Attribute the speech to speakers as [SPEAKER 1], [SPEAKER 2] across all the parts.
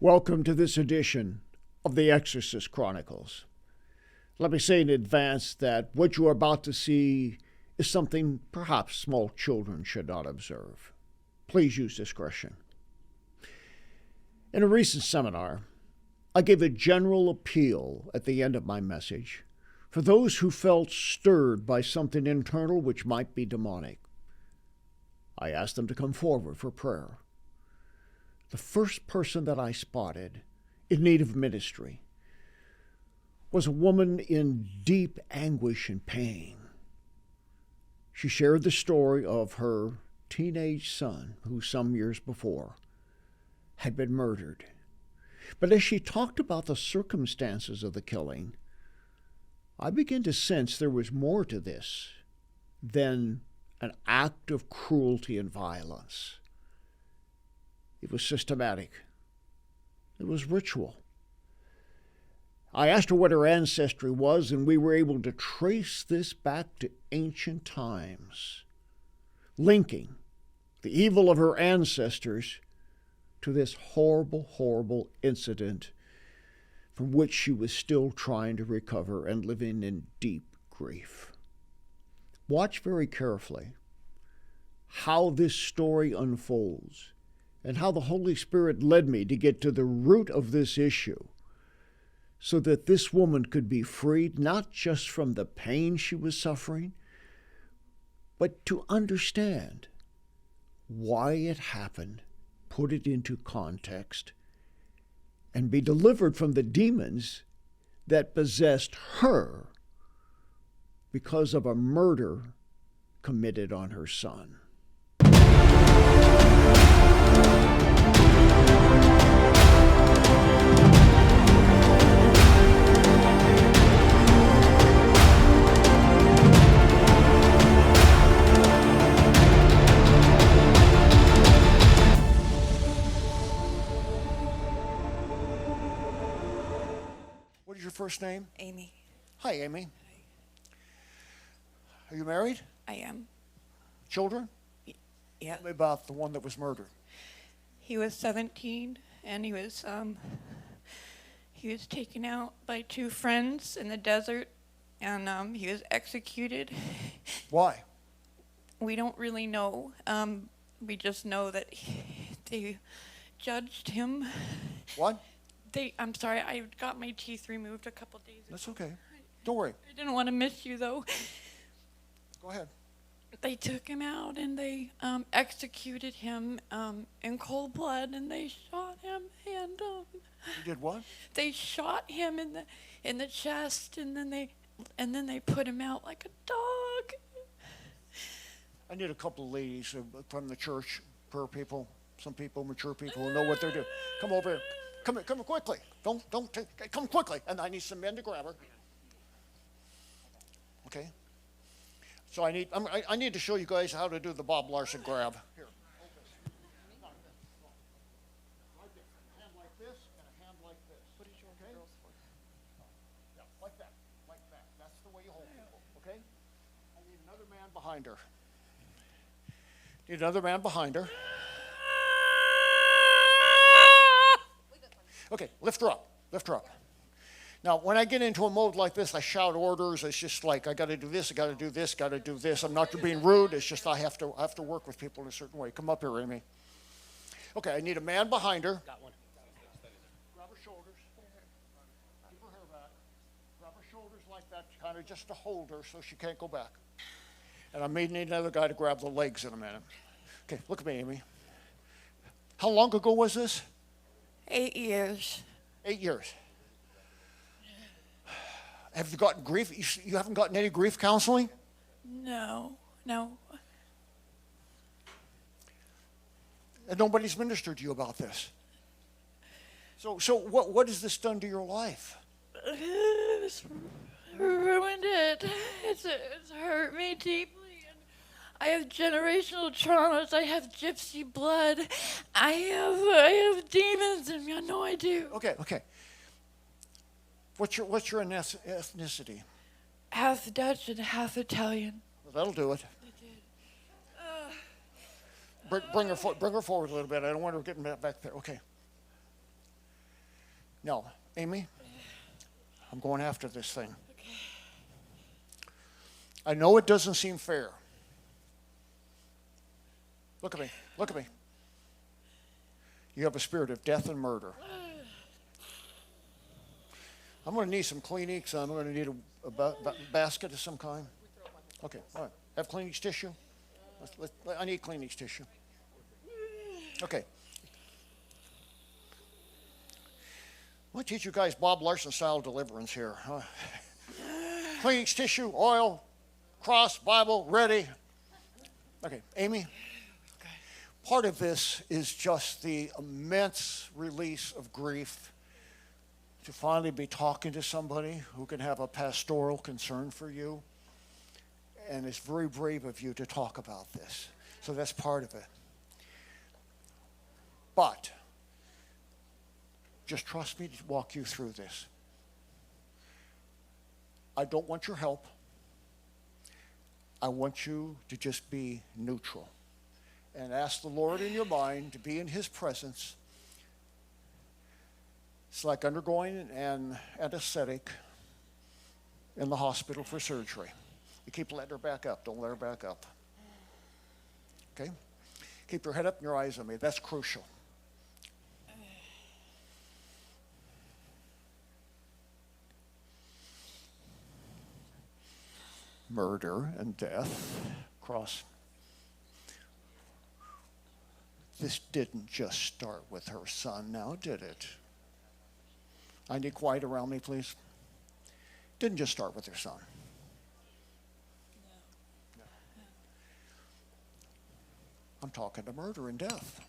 [SPEAKER 1] Welcome to this edition of the Exorcist Chronicles. Let me say in advance that what you are about to see is something perhaps small children should not observe. Please use discretion. In a recent seminar, I gave a general appeal at the end of my message for those who felt stirred by something internal which might be demonic. I asked them to come forward for prayer. The first person that I spotted in need of ministry was a woman in deep anguish and pain. She shared the story of her teenage son, who some years before had been murdered. But as she talked about the circumstances of the killing, I began to sense there was more to this than an act of cruelty and violence. It was systematic. It was ritual. I asked her what her ancestry was, and we were able to trace this back to ancient times, linking the evil of her ancestors to this horrible, horrible incident from which she was still trying to recover and living in deep grief. Watch very carefully how this story unfolds and how the Holy Spirit led me to get to the root of this issue so that this woman could be freed not just from the pain she was suffering, but to understand why it happened, put it into context, and be delivered from the demons that possessed her because of a murder committed on her son. What is your first name?
[SPEAKER 2] Amy.
[SPEAKER 1] Hi, Amy. Are you married?
[SPEAKER 2] I am.
[SPEAKER 1] Children?
[SPEAKER 2] Yeah.
[SPEAKER 1] Tell me about the one that was murdered.
[SPEAKER 2] He was 17, and he was taken out by two friends in the desert, and he was executed.
[SPEAKER 1] Why?
[SPEAKER 2] We don't really know. We just know that they judged him.
[SPEAKER 1] What?
[SPEAKER 2] I'm sorry, I got my teeth removed a couple days ago.
[SPEAKER 1] That's okay. Don't worry.
[SPEAKER 2] I didn't want to miss you, though.
[SPEAKER 1] Go ahead.
[SPEAKER 2] They took him out, and they executed him in cold blood, and they shot him, and
[SPEAKER 1] You did what?
[SPEAKER 2] they shot him in the chest, and then they put him out like a dog.
[SPEAKER 1] I need a couple of ladies from the church, prayer people, some people, mature people who know what they're doing. Come over here. Come quickly. Come quickly. And I need some men to grab her. Okay. So I need to show you guys how to do the Bob Larson grab. Here. A hand like this and a hand like this. What is your girls for? Yeah, like that. That's the way you hold people. Okay. I need another man behind her. Okay, lift her up. Now, when I get into a mode like this, I shout orders. It's just like, I got to do this, I got to do this, got to do this. I'm not being rude. It's just I have to work with people in a certain way. Come up here, Amy. Okay, I need a man behind her.
[SPEAKER 3] Got one.
[SPEAKER 1] Grab her shoulders. Keep her hair back. Grab her shoulders like that, kind of just to hold her so she can't go back. And I may need another guy to grab the legs in a minute. Okay, look at me, Amy. How long ago was this?
[SPEAKER 2] 8 years.
[SPEAKER 1] 8 years. Have you gotten grief? You haven't gotten any grief counseling?
[SPEAKER 2] No.
[SPEAKER 1] And nobody's ministered to you about this. So what has this done to your life?
[SPEAKER 2] It's ruined it. It's hurt me deeply. I have generational traumas. I have gypsy blood. I have demons in me. I know I do.
[SPEAKER 1] Okay. What's your ethnicity?
[SPEAKER 2] Half Dutch and half Italian.
[SPEAKER 1] Well, that'll do it. Bring her forward a little bit. I don't want her getting back there. Okay. No, Amy, I'm going after this thing. I know it doesn't seem fair. Look at me. Look at me. You have a spirit of death and murder. I'm going to need some Kleenex. I'm going to need a basket of some kind. Okay, all right. Have Kleenex tissue? I need Kleenex tissue. Okay. I'm going to teach you guys Bob Larson style deliverance here. Kleenex tissue, oil, cross, Bible, ready. Okay, Amy. Part of this is just the immense release of grief to finally be talking to somebody who can have a pastoral concern for you. And it's very brave of you to talk about this. So that's part of it. But just trust me to walk you through this. I don't want your help. I want you to just be neutral and ask the Lord in your mind to be in his presence. It's like undergoing an anesthetic in the hospital for surgery. You keep letting her back up. Don't let her back up. Okay? Keep your head up and your eyes on me. That's crucial. Murder and death. Cross. This didn't just start with her son now, did it? I need quiet around me, please. Didn't just start with her son. No. I'm talking to murder and death.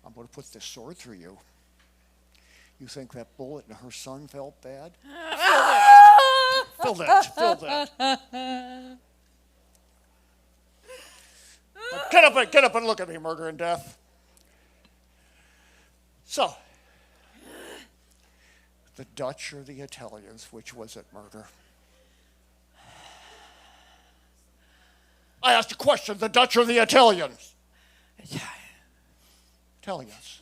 [SPEAKER 1] I'm going to put this sword through you. You think that bullet in her son felt bad? Feel that. Feel that. Get up and look at me, murder and death. So, the Dutch or the Italians, which was it, murder? I asked a question, the Dutch or the Italians? Italians.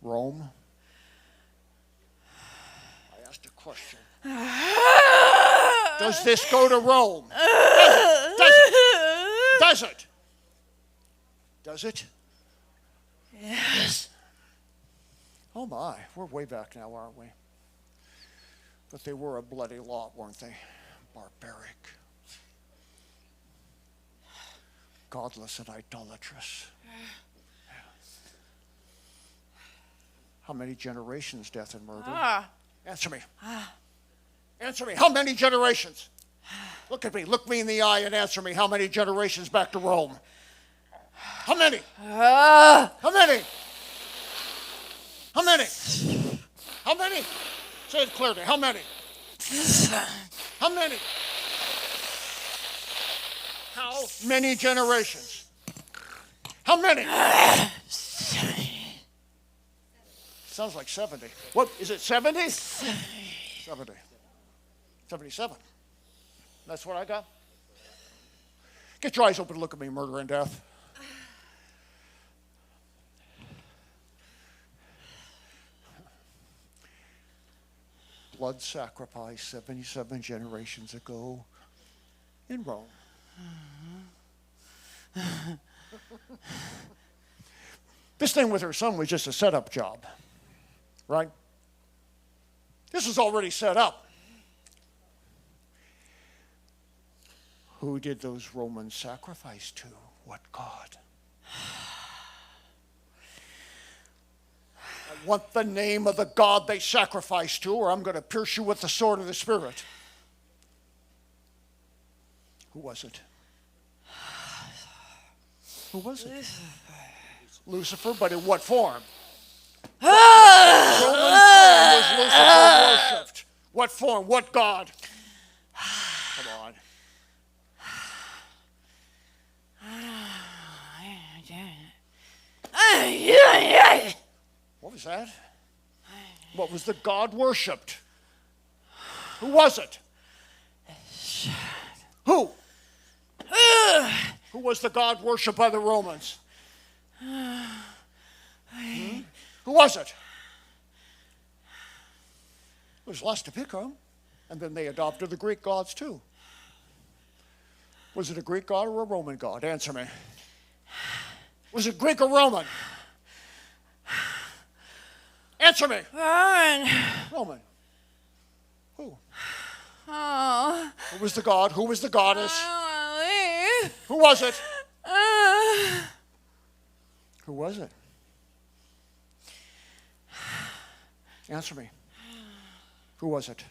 [SPEAKER 1] Rome? I asked a question. Does this go to Rome? Does it? Does it?
[SPEAKER 2] Yes.
[SPEAKER 1] Oh my, we're way back now, aren't we? But they were a bloody lot, weren't they? Barbaric. Godless and idolatrous. How many generations, death and murder? Answer me. Answer me. How many generations? Look at me. Look me in the eye and answer me. How many generations back to Rome? How many? How many? How many? How many? Say it clearly. How many? How many? How many generations? How many? Sounds like 70. What, is it 70? 70. 77. That's what I got. Get your eyes open and look at me, murder and death. Blood sacrifice 77 generations ago in Rome. This thing with her son was just a setup job, right? This was already set up. Who did those Romans sacrifice to? What God? I want the name of the God they sacrificed to, or I'm going to pierce you with the sword of the Spirit. Who was it? Who was it? Lucifer, but in what form? What Roman form was Lucifer worshipped? What form? What God? Come on. What was that? What was the God worshipped? Who was it? Who? Who was the god worshipped by the Romans? Who was it? There's lots to pick on. And then they adopted the Greek gods too. Was it a Greek god or a Roman god? Answer me. Was it Greek or Roman? Answer me.
[SPEAKER 2] Roman.
[SPEAKER 1] Roman. Who?
[SPEAKER 2] Oh.
[SPEAKER 1] Who was the god? Who was the goddess?
[SPEAKER 2] I don't want to leave.
[SPEAKER 1] Who was it? Who was it? Answer me. Who was it?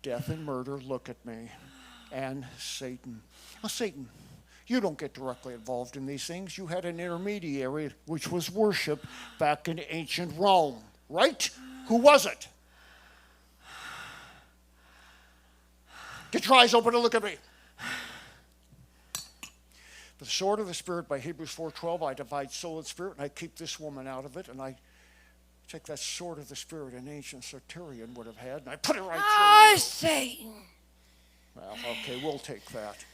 [SPEAKER 1] Death and murder, look at me. And Satan. Now, Satan, you don't get directly involved in these things. You had an intermediary, which was worship back in ancient Rome, right? Who was it? Get your eyes open and look at me. The sword of the Spirit, by Hebrews 4:12, I divide soul and spirit, and I keep this woman out of it, and I take that sword of the Spirit an ancient Sartorian would have had, and I put it right through.
[SPEAKER 2] Satan.
[SPEAKER 1] Well, okay, we'll take that.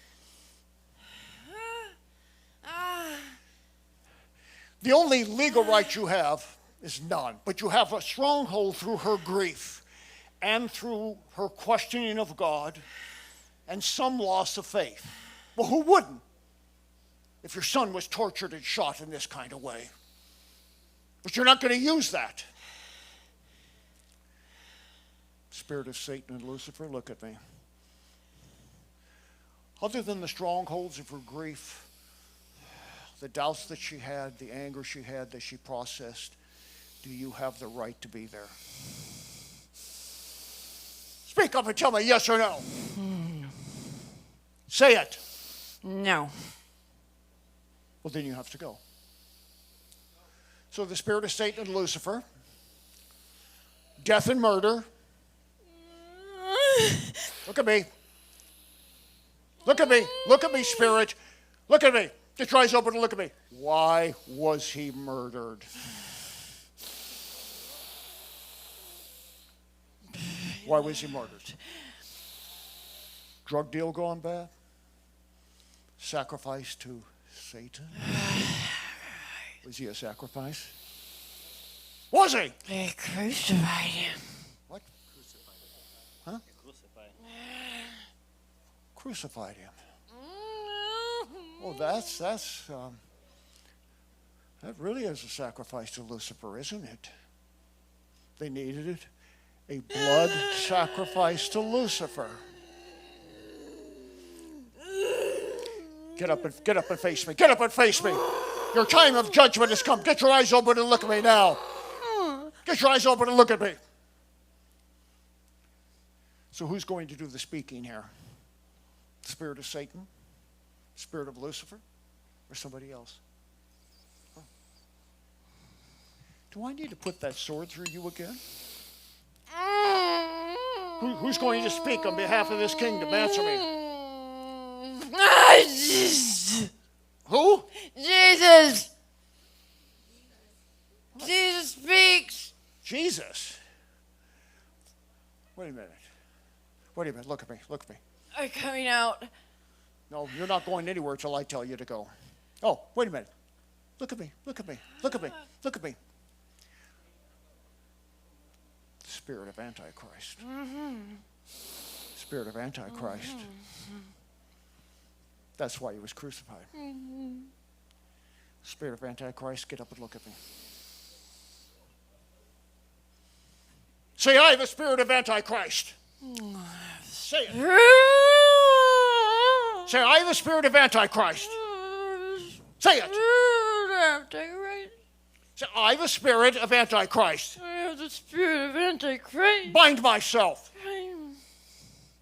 [SPEAKER 1] The only legal right you have is none, but you have a stronghold through her grief and through her questioning of God and some loss of faith. Well, who wouldn't if your son was tortured and shot in this kind of way? But you're not going to use that. Spirit of Satan and Lucifer, look at me. Other than the strongholds of her grief, the doubts that she had, the anger she had that she processed, do you have the right to be there? Speak up and tell me yes or no. Say it.
[SPEAKER 2] No.
[SPEAKER 1] Well, then you have to go. So the spirit of Satan and Lucifer, death and murder. Look at me. Look at me. Look at me, spirit. Look at me. Get your eyes open and look at me. Why was he murdered? Why was he murdered? Drug deal gone bad? Sacrifice to Satan? Was he a sacrifice? Was he?
[SPEAKER 2] They crucified him.
[SPEAKER 1] What? Huh? Crucified him. Oh, that really is a sacrifice to Lucifer, isn't it? They needed it. A blood sacrifice to Lucifer. Get up and face me. Get up and face me. Your time of judgment has come. Get your eyes open and look at me now. Get your eyes open and look at me. So who's going to do the speaking here? The spirit of Satan? The spirit of Lucifer? Or somebody else? Huh? Do I need to put that sword through you again? Who's going to speak on behalf of this kingdom? Answer me. Who?
[SPEAKER 2] Jesus. Jesus speaks.
[SPEAKER 1] Jesus? Wait a minute. Look at me.
[SPEAKER 2] I'm coming out.
[SPEAKER 1] No, you're not going anywhere till I tell you to go. Oh, wait a minute. Look at me. Spirit of Antichrist. Spirit of Antichrist. That's why he was crucified. Spirit of Antichrist, get up and look at me. Say, I, the spirit of Antichrist. Say it. Say, I, the spirit of Antichrist. Say it. Say, I, the spirit of Antichrist.
[SPEAKER 2] I have the spirit of Antichrist.
[SPEAKER 1] Bind myself.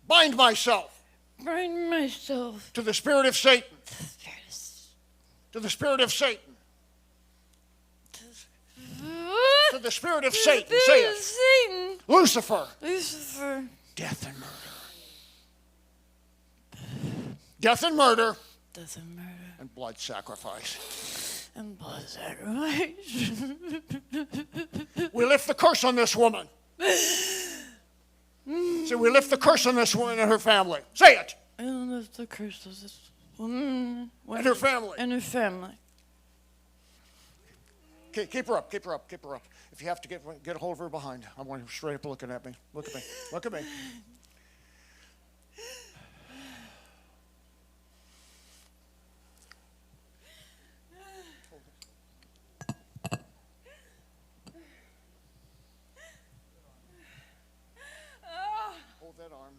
[SPEAKER 1] Bind myself.
[SPEAKER 2] Bind myself.
[SPEAKER 1] To the spirit of Satan. To the spirit of Satan. To the spirit of Satan. Say it.
[SPEAKER 2] Satan.
[SPEAKER 1] Lucifer.
[SPEAKER 2] Death and murder.
[SPEAKER 1] And blood sacrifice.
[SPEAKER 2] We
[SPEAKER 1] We lift the curse on this woman. Say, we lift the curse on this woman and her family. Say it.
[SPEAKER 2] And lift the curse of this woman
[SPEAKER 1] And her family.
[SPEAKER 2] And her family.
[SPEAKER 1] Okay, keep her up, keep her up, keep her up. If you have to get a hold of her behind. I want her straight up looking at me. Look at me. Look at me. Hold that arm.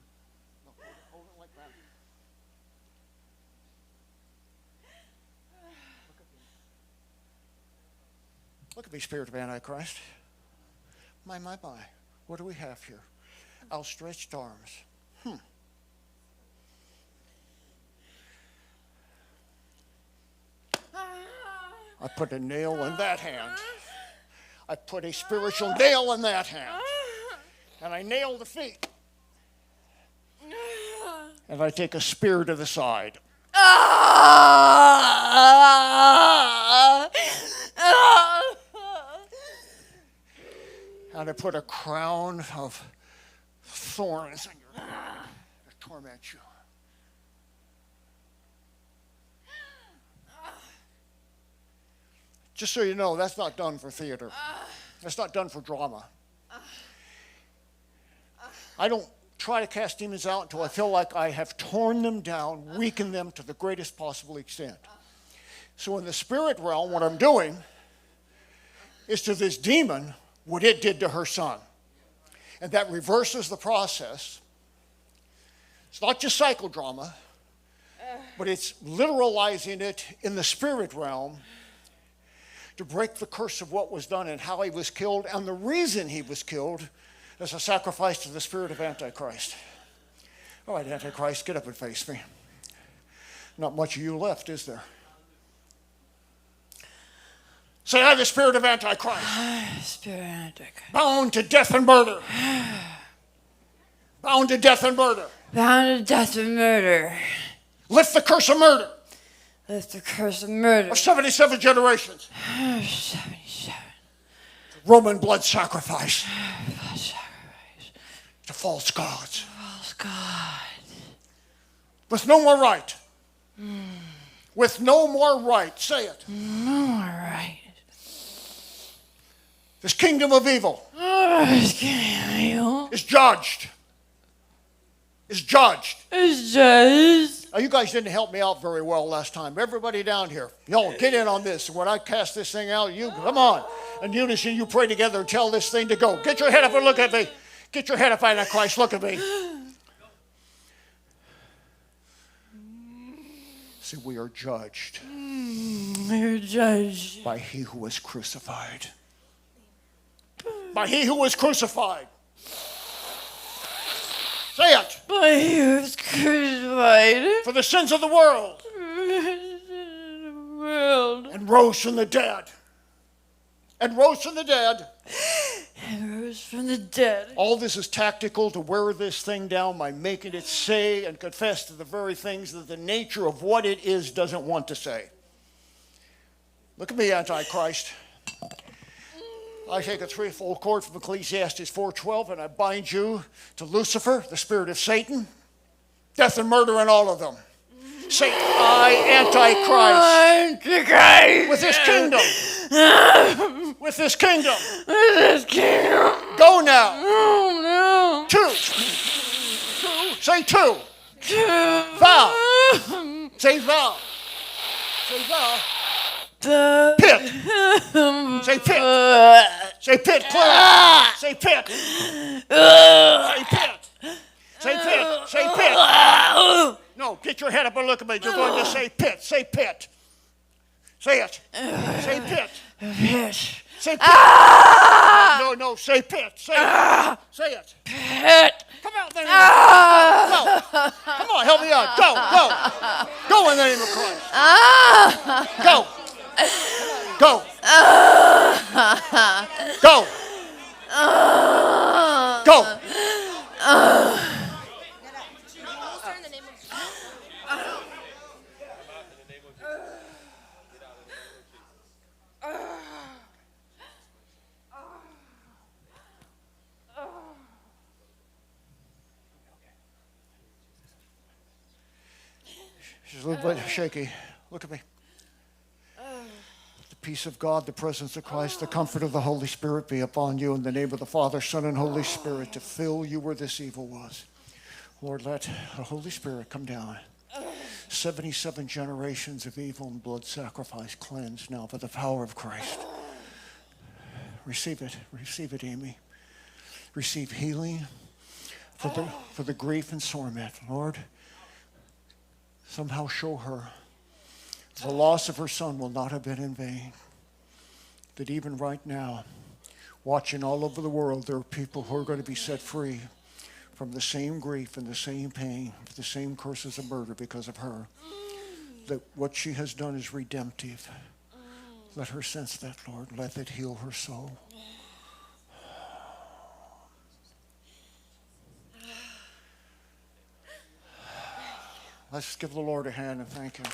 [SPEAKER 1] No, hold it like that. Look at me, spirit of Antichrist. My. What do we have here? Outstretched arms. I put a nail in that hand. I put a spiritual nail in that hand. And I nail the feet. And I take a spear to the side. And I put a crown of thorns on your head to torment you. Just so you know, that's not done for theater. That's not done for drama. I don't try to cast demons out until I feel like I have torn them down, weakened them to the greatest possible extent. So in the spirit realm, what I'm doing is to this demon what it did to her son. And that reverses the process. It's not just psychodrama, but it's literalizing it in the spirit realm to break the curse of what was done and how he was killed and the reason he was killed as a sacrifice to the spirit of Antichrist. All right, Antichrist, get up and face me. Not much of you left, is there? Say, I, the spirit of Antichrist.
[SPEAKER 2] Spirit of Antichrist.
[SPEAKER 1] Bound to death and murder. Bound to death and murder.
[SPEAKER 2] Bound to death and murder.
[SPEAKER 1] Lift the curse of murder.
[SPEAKER 2] Lift the curse of murder.
[SPEAKER 1] Of 77 generations.
[SPEAKER 2] 77.
[SPEAKER 1] Roman blood sacrifice.
[SPEAKER 2] Blood sacrifice.
[SPEAKER 1] To false gods.
[SPEAKER 2] False God.
[SPEAKER 1] With no more right. With no more right. Say it.
[SPEAKER 2] No more right.
[SPEAKER 1] This kingdom of evil is judged. Is judged.
[SPEAKER 2] Is judged.
[SPEAKER 1] Now, you guys didn't help me out very well last time. Everybody down here, y'all get in on this. When I cast this thing out, you come on. In unison, you pray together and tell this thing to go. Get your head up and look at me. Get your head up, Antichrist. Look at me. See, we are judged.
[SPEAKER 2] We are judged
[SPEAKER 1] by he who was crucified. By he who was crucified. Say it.
[SPEAKER 2] By he who was crucified.
[SPEAKER 1] For the sins of the world. And rose from the dead. And rose from the dead.
[SPEAKER 2] And rose from the dead.
[SPEAKER 1] All this is tactical to wear this thing down by making it say and confess to the very things that the nature of what it is doesn't want to say. Look at me, Antichrist. I take a threefold cord from Ecclesiastes 4:12 and I bind you to Lucifer, the spirit of Satan, death and murder in all of them. Say, I, Antichrist, with this kingdom, with this kingdom, go now.
[SPEAKER 2] Oh, no.
[SPEAKER 1] 2. Say 2. Vow. Say vow. Say vow. Pit. Say pit. Say pit. Clear. Say pit. Say pit. Say pit. Say pit. No, get your head up and look at me. You're going to say pit. Say pit. Say it. Say pit.
[SPEAKER 2] Pit.
[SPEAKER 1] Say pit. No. Say pit. Say it. Say it.
[SPEAKER 2] Pit.
[SPEAKER 1] Come out in the name of Christ. Go. Come on, help me out. Go. Go in the name of Christ. Go. Go. Go. Go. She's a little bit shaky. Look at me. The peace of God, the presence of Christ, the comfort of the Holy Spirit be upon you in the name of the Father, Son, and Holy Spirit to fill you where this evil was. Lord, let the Holy Spirit come down. 77 generations of evil and blood sacrifice cleansed now by the power of Christ. Receive it, Amy. Receive healing for the grief and torment. Lord, somehow show her the loss of her son will not have been in vain. That even right now, watching all over the world, there are people who are going to be set free from the same grief and the same pain, the same curses of murder because of her. That what she has done is redemptive. Let her sense that, Lord. Let it heal her soul. Let's give the Lord a hand and thank him.